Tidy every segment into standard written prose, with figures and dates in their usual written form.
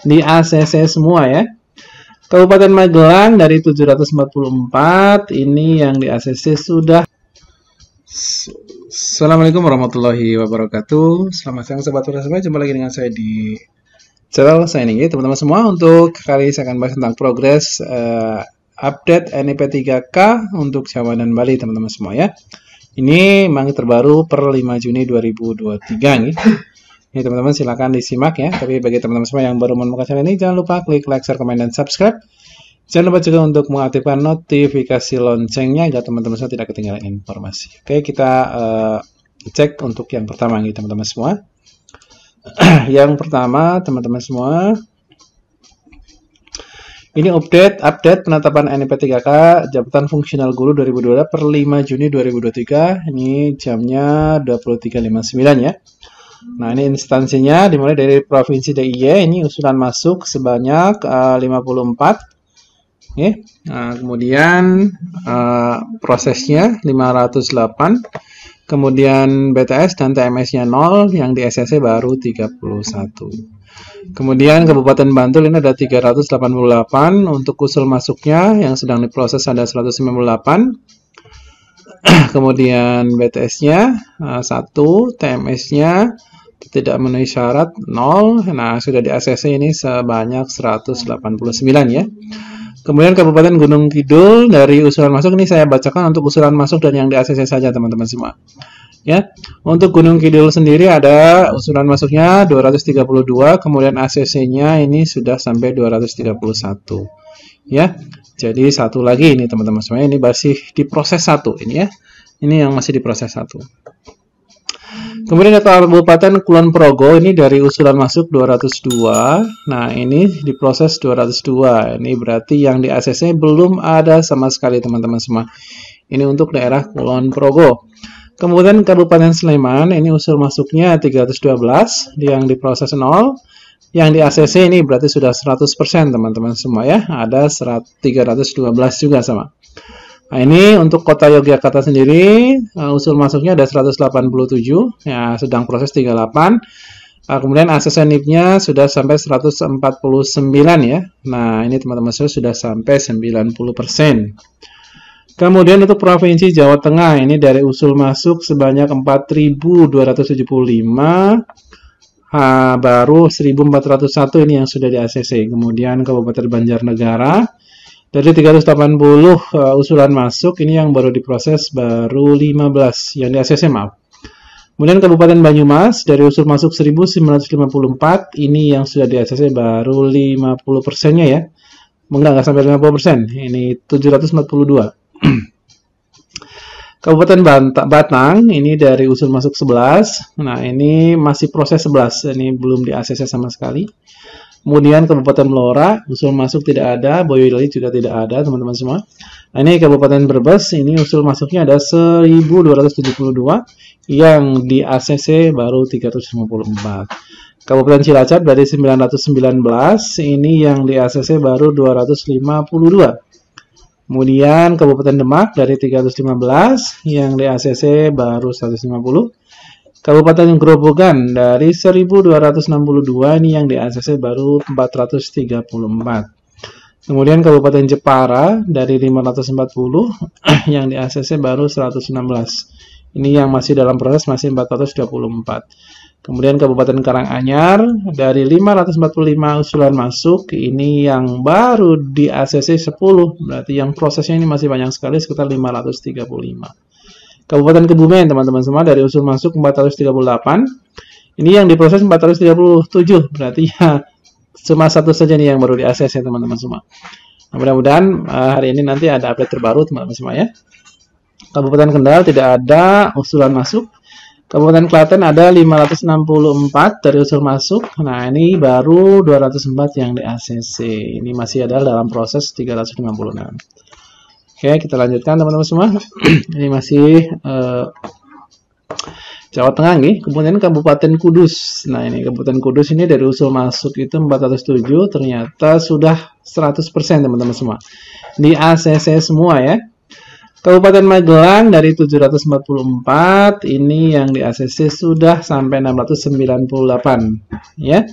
di ACC semua ya. Kabupaten Magelang dari 744, ini yang di ACC sudah. Assalamualaikum warahmatullahi wabarakatuh. Selamat siang sobat semua, jumpa lagi dengan saya di channel saya ini teman-teman semua. Untuk kali ini saya akan bahas tentang progres update NIP3K untuk Jawa dan Bali teman-teman semua ya. Ini memang terbaru per 5 Juni 2023 nih. Ini teman-teman silakan disimak ya. Tapi bagi teman-teman semua yang baru menemukan channel ini, jangan lupa klik like, share, komen, dan subscribe. Jangan lupa juga untuk mengaktifkan notifikasi loncengnya agar teman-teman semua tidak ketinggalan informasi. Oke, kita cek untuk yang pertama nih teman-teman semua. Yang pertama teman-teman semua, ini update penetapan NIP3K Jabatan Fungsional Guru 2022 per 5 Juni 2023. Ini jamnya 23.59 ya. Nah, ini instansinya dimulai dari Provinsi DIY. Ini usulan masuk sebanyak 54. Oke. Nah, kemudian prosesnya 508. Kemudian BTS dan TMS-nya 0, yang di SSC baru 31. Kemudian Kabupaten Bantul ini ada 388. Untuk usul masuknya yang sedang diproses ada 198. Kemudian BTS-nya 1, TMS-nya tidak memenuhi syarat 0. Nah, sudah di ACC ini sebanyak 189 ya. Kemudian Kabupaten Gunung Kidul dari usulan masuk ini saya bacakan untuk usulan masuk dan yang di ACC saja teman-teman semua. Ya. Untuk Gunung Kidul sendiri ada usulan masuknya 232, kemudian ACC-nya ini sudah sampai 231. Ya. Jadi satu lagi ini teman-teman semua, ini masih diproses satu ini ya. Ini yang masih diproses satu. Kemudian data Kabupaten Kulon Progo ini dari usulan masuk 202. Nah, ini diproses 202. Ini berarti yang di ACC belum ada sama sekali teman-teman semua. Ini untuk daerah Kulon Progo. Kemudian Kabupaten Sleman ini usul masuknya 312, yang diproses 0. Yang di ACC ini berarti sudah 100% teman-teman semua ya. Ada 312 juga sama. Nah, ini untuk Kota Yogyakarta sendiri usul masuknya ada 187 ya, sedang proses 38. Kemudian ACC NIP-nya sudah sampai 149 ya. Nah, ini teman-teman sudah sampai 90%. Kemudian untuk Provinsi Jawa Tengah ini dari usul masuk sebanyak 4.275, baru 1.401 ini yang sudah di ACC. Kemudian Kabupaten Banjarnegara dari 380 usulan masuk, ini yang baru diproses baru 15 yang di ACC maaf. Kemudian Kabupaten Banyumas dari usul masuk 1954, ini yang sudah di ACC baru 50%-nya ya. Enggak sampai 50%, ini 742. Kabupaten Batang ini dari usul masuk 11. Nah, ini masih proses 11, ini belum di ACC sama sekali. Kemudian Kabupaten Blora, usul masuk tidak ada, Boyolali juga tidak ada, teman-teman semua. Nah, ini Kabupaten Brebes, ini usul masuknya ada 1272, yang di ACC baru 354. Kabupaten Cilacap dari 919, ini yang di ACC baru 252. Kemudian Kabupaten Demak dari 315, yang di ACC baru 150. Kabupaten Grobogan dari 1262, ini yang di ACC baru 434. Kemudian Kabupaten Jepara dari 540, yang di ACC baru 116. Ini yang masih dalam proses masih 424. Kemudian Kabupaten Karanganyar dari 545 usulan masuk, ini yang baru di ACC 10, berarti yang prosesnya ini masih banyak sekali, sekitar 535. Kabupaten Kebumen teman-teman semua dari usul masuk 438. Ini yang diproses 437. Berarti ya cuma satu saja nih yang baru di ACC teman-teman semua. Nah, mudah-mudahan hari ini nanti ada update terbaru teman-teman semua ya. Kabupaten Kendal tidak ada usulan masuk. Kabupaten Klaten ada 564 dari usul masuk. Nah, ini baru 204 yang di ACC. Ini masih ada dalam proses 356. Oke, kita lanjutkan teman-teman semua. Ini masih Jawa Tengah nih. Kemudian Kabupaten Kudus. Nah, ini Kabupaten Kudus ini dari usul masuk itu 407, ternyata sudah 100% teman-teman semua. Di ACC semua ya. Kabupaten Magelang dari 744, ini yang di ACC sudah sampai 698 ya.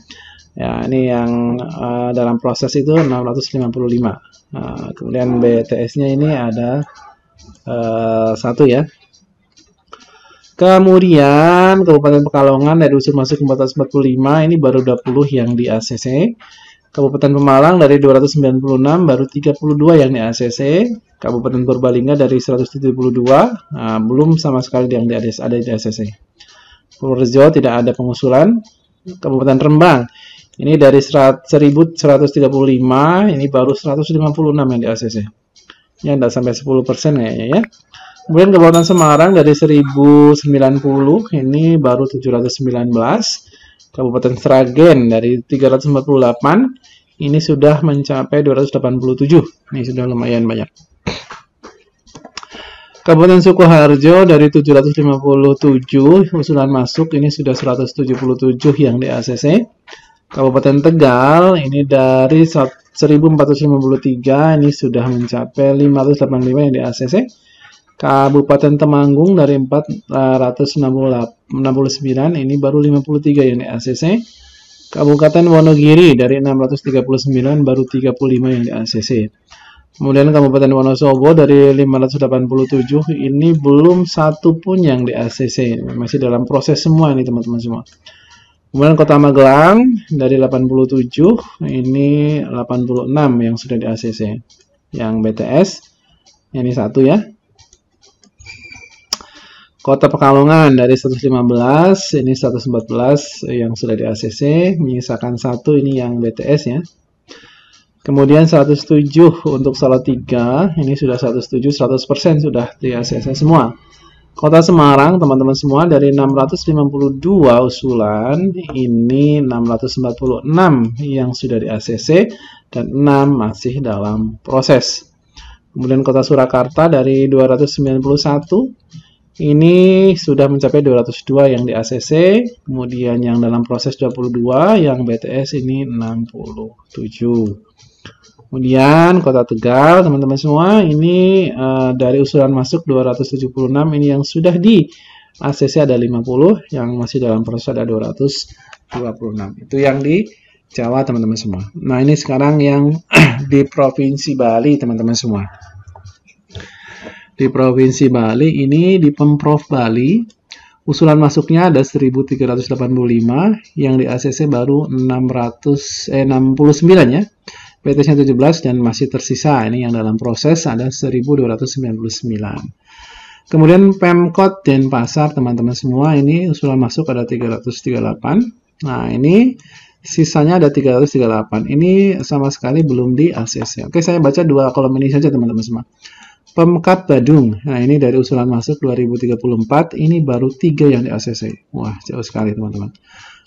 Ya, ini yang dalam proses itu 655. Kemudian BTS-nya ini ada 1 ya. Kemudian Kabupaten Pekalongan dari unsur masuk 445 ini baru 20 yang di ACC. Kabupaten Pemalang dari 296 baru 32 yang di ACC. Kabupaten Purbalingga dari 172 belum sama sekali yang ada di ACC. Purworejo tidak ada pengusulan. Kabupaten Rembang ini dari 1135 ini baru 156 yang di ACC. Ya, tidak sampai 10% kayaknya ya. Kemudian Kabupaten Semarang dari 1090 ini baru 719. Kabupaten Sragen dari 348 ini sudah mencapai 287. Ini sudah lumayan banyak. Kabupaten Sukoharjo dari 757 usulan masuk ini sudah 177 yang di ACC. Kabupaten Tegal ini dari 1453 ini sudah mencapai 585 yang di ACC. Kabupaten Temanggung dari 469 ini baru 53 yang di ACC. Kabupaten Wonogiri dari 639 baru 35 yang di ACC. Kemudian Kabupaten Wonosobo dari 587 ini belum satu pun yang di ACC. Masih dalam proses semua ini teman-teman semua. Kemudian Kota Magelang dari 87 ini 86 yang sudah di ACC. Yang BTS ini 1 ya. Kota Pekalongan dari 115 ini 114 yang sudah di ACC, menyisakan 1 ini yang BTS ya. Kemudian 107 untuk Salatiga ini sudah 107 100% sudah di ACC semua. Kota Semarang teman-teman semua dari 652 usulan ini 646 yang sudah di ACC dan 6 masih dalam proses. Kemudian Kota Surakarta dari 291 ini sudah mencapai 202 yang di ACC, kemudian yang dalam proses 22, yang BTS ini 67. Kemudian Kota Tegal, teman-teman semua, ini dari usulan masuk 276, ini yang sudah di ACC ada 50, yang masih dalam proses ada 226. Itu yang di Jawa, teman-teman semua. Nah, ini sekarang yang di Provinsi Bali, teman-teman semua. Di Provinsi Bali ini di Pemprov Bali usulan masuknya ada 1385 yang di ACC baru 69 ya. BTS-nya 17 dan masih tersisa ini yang dalam proses ada 1299. Kemudian Pemkot Denpasar teman-teman semua ini usulan masuk ada 338. Nah, ini sisanya ada 338. Ini sama sekali belum di ACC. Oke, saya baca 2 kolom ini saja teman-teman semua. Pemkab Badung, nah ini dari usulan masuk 2034, ini baru 3 yang di ACC. Wah, jauh sekali teman-teman.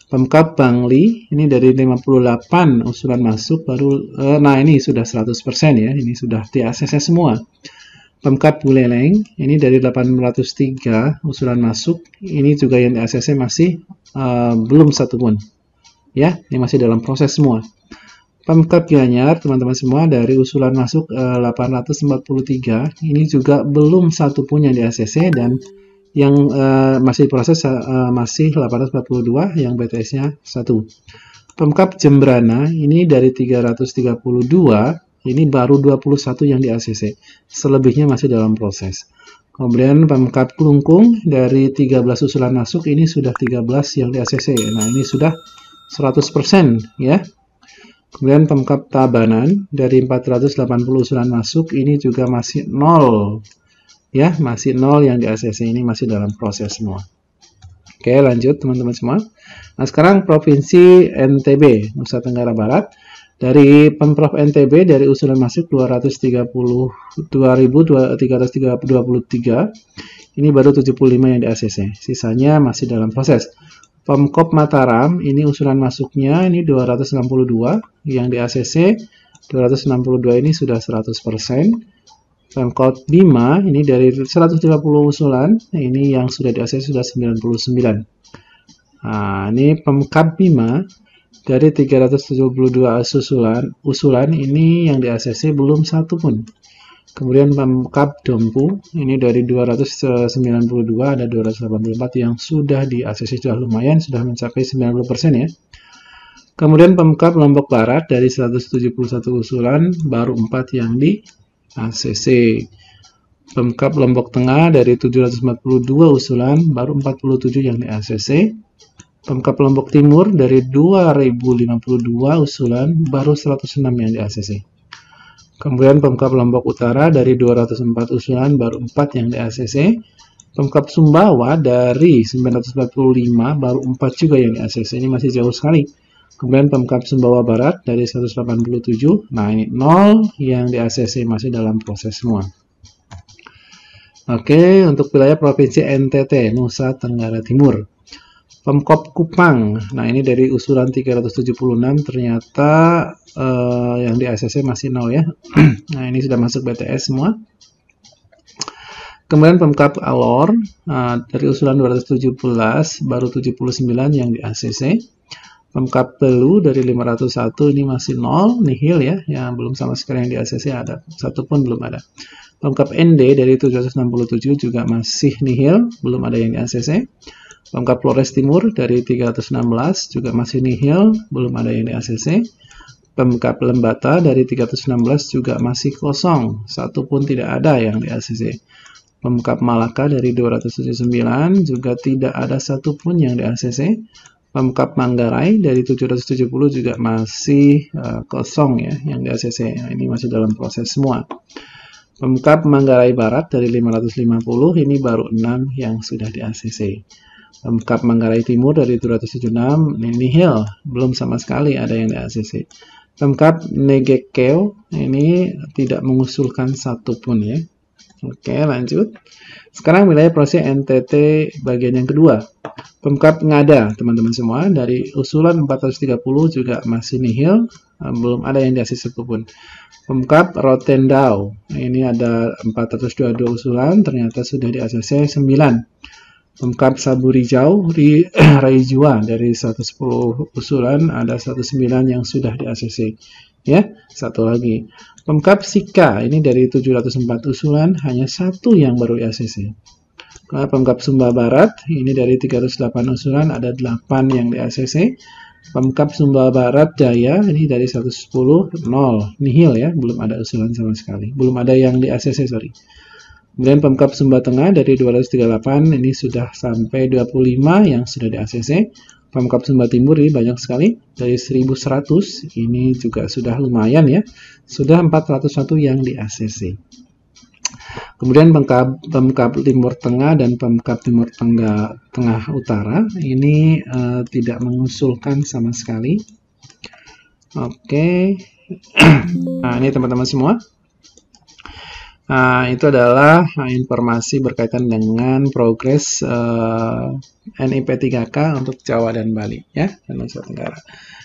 Pemkab Bangli, ini dari 58 usulan masuk, baru, nah ini sudah 100% ya, ini sudah di ACC semua. Pemkab Buleleng, ini dari 803 usulan masuk, ini juga yang di ACC masih belum satu pun. Ya, ini masih dalam proses semua. Pemkab Gianyar, teman-teman semua, dari usulan masuk 843, ini juga belum satu pun yang di ACC dan yang masih proses masih 842, yang BTS-nya 1. Pemkab Jembrana, ini dari 332, ini baru 21 yang di ACC, selebihnya masih dalam proses. Kemudian Pemkab Klungkung, dari 13 usulan masuk, ini sudah 13 yang di ACC, nah ini sudah 100% ya. Kemudian Pemkab Tabanan dari 480 usulan masuk ini juga masih 0 ya, masih 0 yang di ACC, ini masih dalam proses semua. Oke, lanjut teman-teman semua. Nah, sekarang Provinsi NTB, Nusa Tenggara Barat. Dari Pemprov NTB dari usulan masuk 232.323, ini baru 75 yang di ACC, sisanya masih dalam proses. Pemkop Mataram, ini usulan masuknya ini 262, yang di ACC 262 ini sudah 100%. Pemkot Bima, ini dari 130 usulan, ini yang sudah di ACC sudah 99. Nah, ini Pemkab Bima, dari 372 usulan, ini yang di ACC belum satu pun. Kemudian Pemkab Dompu, ini dari 292 ada 284 yang sudah di ACC, sudah lumayan, sudah mencapai 90% ya. Kemudian Pemkab Lombok Barat dari 171 usulan, baru 4 yang di ACC. Pemkab Lombok Tengah dari 742 usulan, baru 47 yang di ACC. Pemkab Lombok Timur dari 2052 usulan, baru 106 yang di ACC. Kemudian Pemkab Lombok Utara dari 204 usulan, baru 4 yang di ACC. Pemkab Sumbawa dari 945, baru 4 juga yang di ACC. Ini masih jauh sekali. Kemudian Pemkab Sumbawa Barat dari 187, nah ini 0 yang di ACC, masih dalam proses semua. Oke, untuk wilayah Provinsi NTT, Nusa Tenggara Timur. Pemkab Kupang, nah ini dari usulan 376 ternyata yang di ACC masih 0 ya. Nah ini sudah masuk BTS semua. Kemudian Pemkab Alor, dari usulan 217 baru 79 yang di ACC. Pemkab Belu dari 501 ini masih 0, nihil ya, yang belum sama sekali yang di ACC ada, satu pun belum ada. Pemkab ND dari 767 juga masih nihil, belum ada yang di ACC. Pemkab Flores Timur dari 316 juga masih nihil, belum ada yang di ACC. Pemkab Lembata dari 316 juga masih kosong, satu pun tidak ada yang di ACC. Pemkab Malaka dari 279 juga tidak ada satu pun yang di ACC. Pemkab Manggarai dari 770 juga masih kosong ya yang di ACC. Nah, ini masih dalam proses semua. Pemkab Manggarai Barat dari 550 ini baru 6 yang sudah di ACC. Pemkab Manggarai Timur dari 276 ini nihil, belum sama sekali ada yang di ACC. Pemkab Negekeo ini tidak mengusulkan satu pun ya. Oke, lanjut. Sekarang wilayah proses NTT bagian yang kedua. Pemkab Ngada, teman-teman semua, dari usulan 430 juga masih nihil, belum ada yang di ACC satupun. Pemkab Rotendao, ini ada 422 usulan, ternyata sudah di ACC 9. Pemkab Saburijau di Raijua, dari 110 usulan, ada 109 yang sudah di ACC. Ya, satu lagi. Pemkab Sika, ini dari 704 usulan, hanya satu yang baru di ACC. Pemkab Sumba Barat, ini dari 308 usulan, ada 8 yang di ACC. Pemkab Sumba Barat Jaya, ini dari 110, 0, nihil ya, belum ada usulan sama sekali. Belum ada yang di ACC, sorry. Kemudian Pemkab Sumba Tengah dari 238, ini sudah sampai 25 yang sudah di ACC. Pemkab Sumba Timur ini banyak sekali, dari 1100, ini juga sudah lumayan ya, sudah 401 yang di ACC. Kemudian Pemkab Timur Tengah dan Pemkab Timur Tengah Utara, ini tidak mengusulkan sama sekali. Oke, nah ini teman-teman semua. Nah, itu adalah informasi berkaitan dengan progres NIP 3K untuk Jawa dan Bali ya, dan Nusa Tenggara.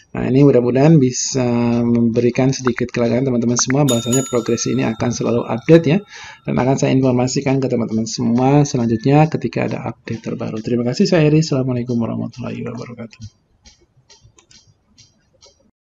Nah, ini mudah-mudahan bisa memberikan sedikit kelegaan teman-teman semua, bahwasanya progres ini akan selalu update ya, dan akan saya informasikan ke teman-teman semua selanjutnya ketika ada update terbaru. Terima kasih, saya Eri. Assalamualaikum warahmatullahi wabarakatuh.